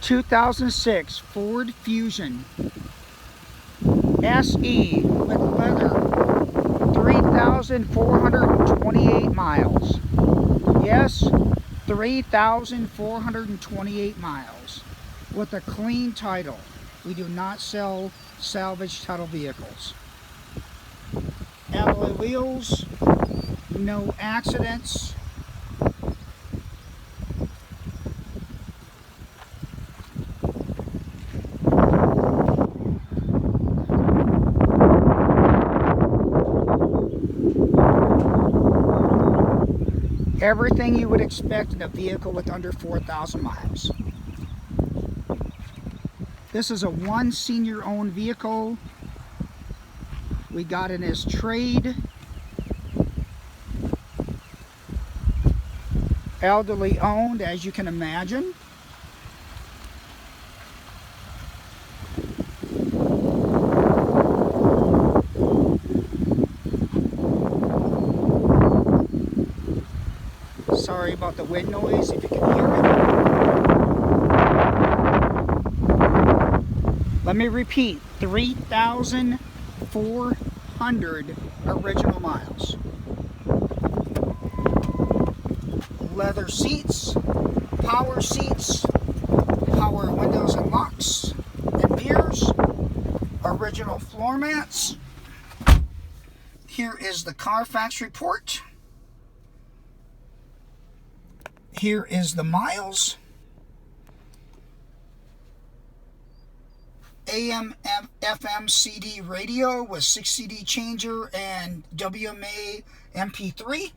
2006 Ford Fusion SE with leather, 3,428 miles. Yes, 3,428 miles with a clean title. We do not sell salvage title vehicles. Alloy wheels, no accidents. Everything you would expect in a vehicle with under 4,000 miles. This is a one senior owned vehicle. We got it as trade. Elderly owned, as you can imagine. Sorry about the wind noise, if you can hear it. Let me repeat, 3,400 original miles. Leather seats, power windows and locks and mirrors, original floor mats. Here is the Carfax report. Here is the miles. AM, FM, CD radio with 6 CD changer and WMA MP3.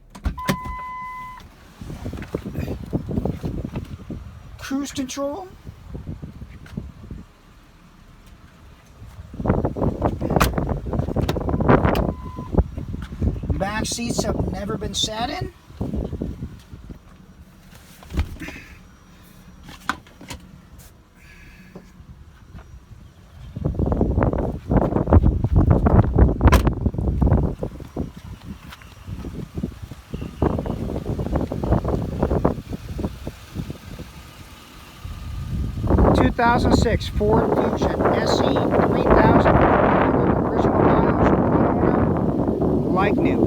Cruise control. Back seats have never been sat in. Two 2006 Ford Fusion SE, 3,000 original miles, one owner, like new.